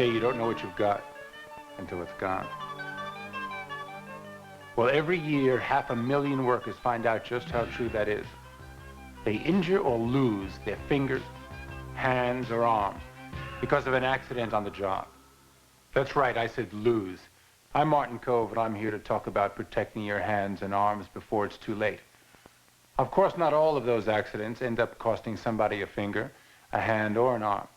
say you don't know what you've got until it's gone. Well, every year, 500,000 workers find out just how true that is. They injure or lose their fingers, hands, or arms because of an accident on the job. That's right, I said lose. I'm Martin Kove, and I'm here to talk about protecting your hands and arms before it's too late. Of course, not all of those accidents end up costing somebody a finger, a hand, or an arm.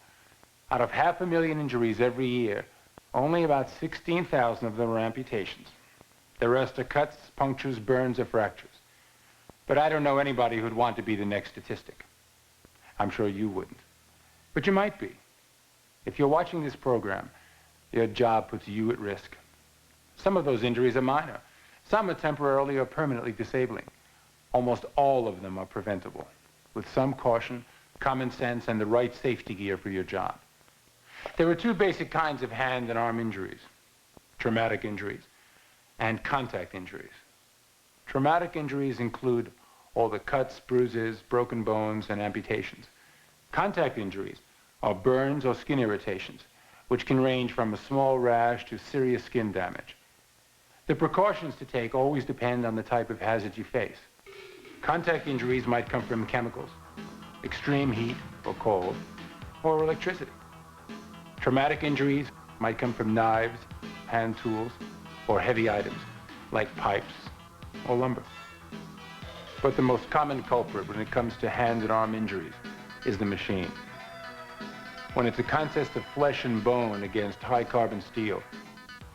Out of 500,000 injuries every year, only about 16,000 of them are amputations. The rest are cuts, punctures, burns, or fractures. But I don't know anybody who'd want to be the next statistic. I'm sure you wouldn't. But you might be. If you're watching this program, your job puts you at risk. Some of those injuries are minor. Some are temporarily or permanently disabling. Almost all of them are preventable, with some caution, common sense, and the right safety gear for your job. There are two basic kinds of hand and arm injuries: traumatic injuries and contact injuries. Traumatic injuries include all the cuts, bruises, broken bones, and amputations. Contact injuries are burns or skin irritations, which can range from a small rash to serious skin damage. The precautions to take always depend on the type of hazard you face. Contact injuries might come from chemicals, extreme heat or cold, or electricity. Traumatic injuries might come from knives, hand tools, or heavy items like pipes or lumber. But the most common culprit when it comes to hand and arm injuries is the machine. When it's a contest of flesh and bone against high-carbon steel,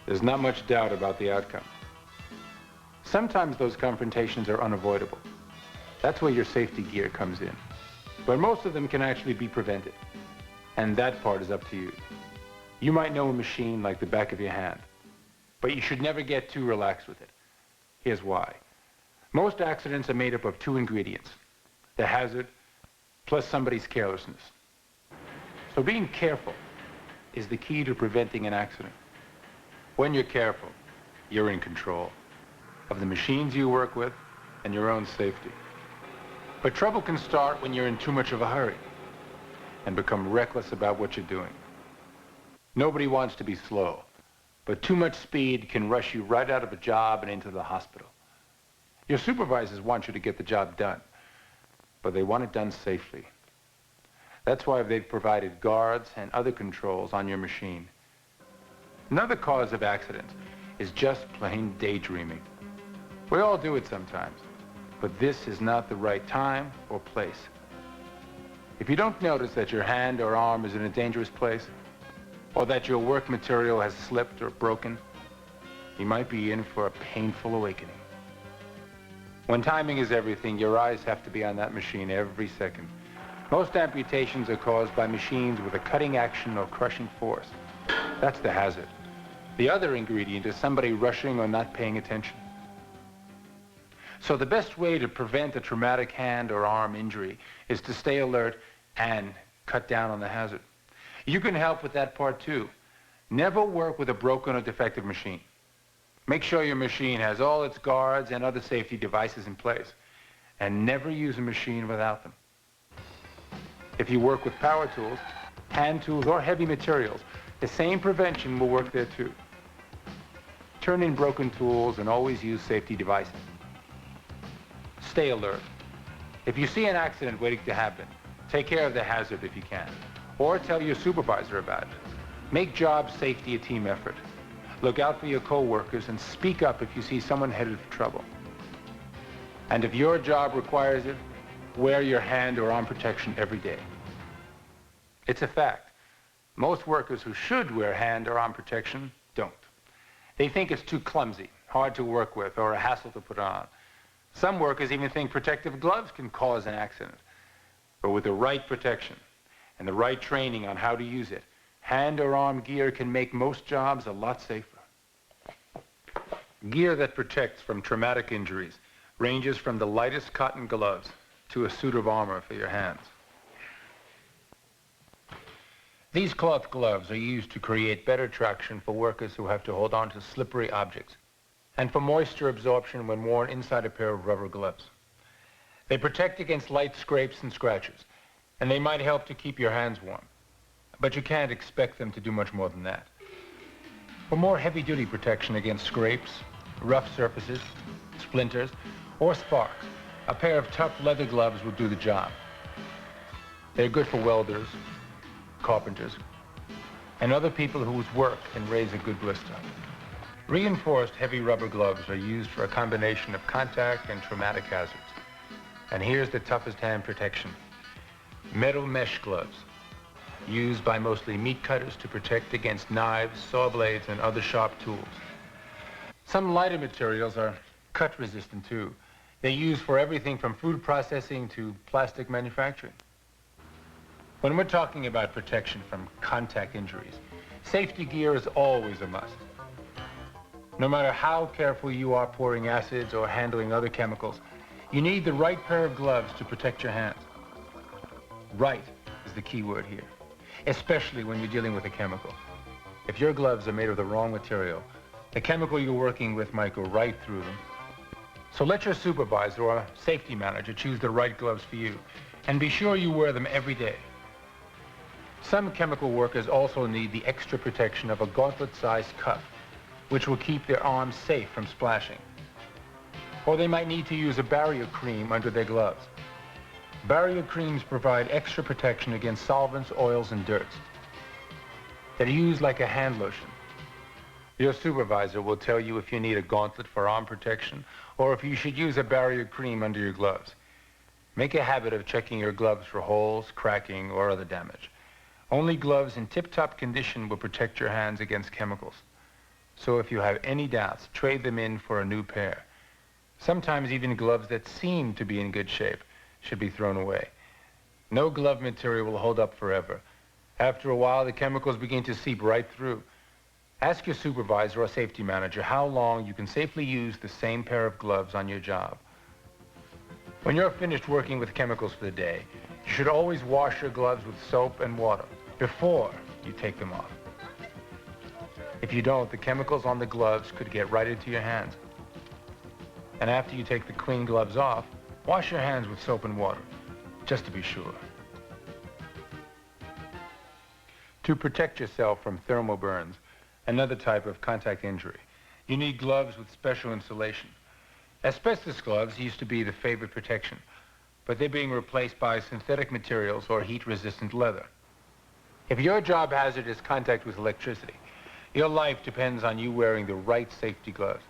there's not much doubt about the outcome. Sometimes those confrontations are unavoidable. That's where your safety gear comes in. But most of them can actually be prevented. And that part is up to you. You might know a machine like the back of your hand, but you should never get too relaxed with it. Here's why. Most accidents are made up of two ingredients: the hazard plus somebody's carelessness. So being careful is the key to preventing an accident. When you're careful, you're in control of the machines you work with and your own safety. But trouble can start when you're in too much of a hurry and become reckless about what you're doing. Nobody wants to be slow, but too much speed can rush you right out of a job and into the hospital. Your supervisors want you to get the job done, but they want it done safely. That's why they've provided guards and other controls on your machine. Another cause of accidents is just plain daydreaming. We all do it sometimes, but this is not the right time or place. If you don't notice that your hand or arm is in a dangerous place, or that your work material has slipped or broken, you might be in for a painful awakening. When timing is everything, your eyes have to be on that machine every second. Most amputations are caused by machines with a cutting action or crushing force. That's the hazard. The other ingredient is somebody rushing or not paying attention. So the best way to prevent a traumatic hand or arm injury is to stay alert and cut down on the hazard. You can help with that part too. Never work with a broken or defective machine. Make sure your machine has all its guards and other safety devices in place, and never use a machine without them. If you work with power tools, hand tools, or heavy materials, the same prevention will work there too. Turn in broken tools and always use safety devices. Stay alert. If you see an accident waiting to happen, take care of the hazard if you can, or tell your supervisor about it. Make job safety a team effort. Look out for your co-workers and speak up if you see someone headed for trouble. And if your job requires it, wear your hand or arm protection every day. It's a fact. Most workers who should wear hand or arm protection don't. They think it's too clumsy, hard to work with, or a hassle to put on. Some workers even think protective gloves can cause an accident. But with the right protection and the right training on how to use it, hand or arm gear can make most jobs a lot safer. Gear that protects from traumatic injuries ranges from the lightest cotton gloves to a suit of armor for your hands. These cloth gloves are used to create better traction for workers who have to hold on to slippery objects, and for moisture absorption when worn inside a pair of rubber gloves. They protect against light scrapes and scratches, and they might help to keep your hands warm. but you can't expect them to do much more than that. For more heavy-duty protection against scrapes, rough surfaces, splinters, or sparks, a pair of tough leather gloves will do the job. They're good for welders, carpenters, and other people whose work can raise a good blister. Reinforced heavy rubber gloves are used for a combination of contact and traumatic hazards. And here's the toughest hand protection. Metal mesh gloves, used by mostly meat cutters to protect against knives, saw blades, and other sharp tools. Some lighter materials are cut resistant too. They're used for everything from food processing to plastic manufacturing. When we're talking about protection from contact injuries, safety gear is always a must. No matter how careful you are pouring acids or handling other chemicals, you need the right pair of gloves to protect your hands. Right is the key word here, especially when you're dealing with a chemical. If your gloves are made of the wrong material, the chemical you're working with might go right through them. So let your supervisor or safety manager choose the right gloves for you, and be sure you wear them every day. Some chemical workers also need the extra protection of a gauntlet-sized cuff, which will keep their arms safe from splashing. Or they might need to use a barrier cream under their gloves. Barrier creams provide extra protection against solvents, oils, and dirts. They're used like a hand lotion. Your supervisor will tell you if you need a gauntlet for arm protection or if you should use a barrier cream under your gloves. Make a habit of checking your gloves for holes, cracking, or other damage. Only gloves in tip-top condition will protect your hands against chemicals. So if you have any doubts, trade them in for a new pair. Sometimes even gloves that seem to be in good shape should be thrown away. No glove material will hold up forever. After a while, the chemicals begin to seep right through. Ask your supervisor or safety manager how long you can safely use the same pair of gloves on your job. When you're finished working with chemicals for the day, you should always wash your gloves with soap and water before you take them off. If you don't, the chemicals on the gloves could get right into your hands. And after you take the clean gloves off, wash your hands with soap and water, just to be sure. To protect yourself from thermal burns, another type of contact injury, you need gloves with special insulation. Asbestos gloves used to be the favorite protection, but they're being replaced by synthetic materials or heat-resistant leather. If your job hazard is contact with electricity, your life depends on you wearing the right safety gloves.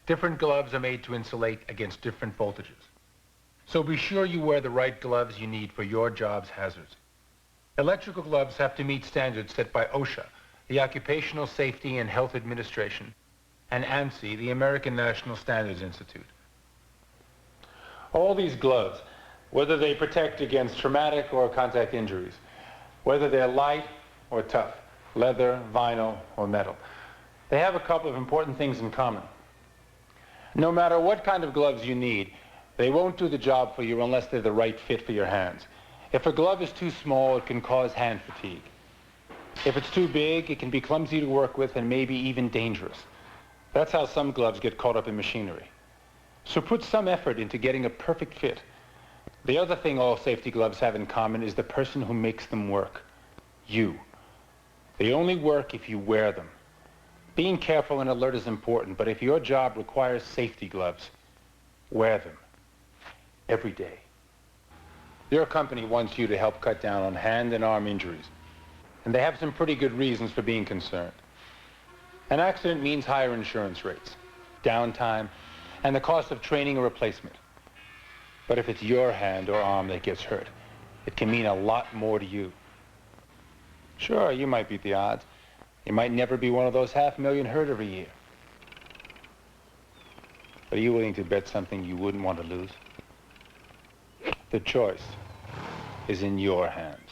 Different gloves are made to insulate against different voltages. So be sure you wear the right gloves you need for your job's hazards. Electrical gloves have to meet standards set by OSHA, the Occupational Safety and Health Administration, and ANSI, the American National Standards Institute. All these gloves, whether they protect against traumatic or contact injuries, whether they're light or tough, leather, vinyl, or metal, they have a couple of important things in common. No matter what kind of gloves you need, they won't do the job for you unless they're the right fit for your hands. If a glove is too small, it can cause hand fatigue. If it's too big, it can be clumsy to work with and maybe even dangerous. That's how some gloves get caught up in machinery. So put some effort into getting a perfect fit. The other thing all safety gloves have in common is the person who makes them work. You. They only work if you wear them. Being careful and alert is important, but if your job requires safety gloves, wear them every day. Your company wants you to help cut down on hand and arm injuries, and they have some pretty good reasons for being concerned. An accident means higher insurance rates, downtime, and the cost of training or replacement. But if it's your hand or arm that gets hurt, it can mean a lot more to you. Sure, you might beat the odds. You might never be one of those 500,000 hurt every year. But are you willing to bet something you wouldn't want to lose? The choice is in your hands.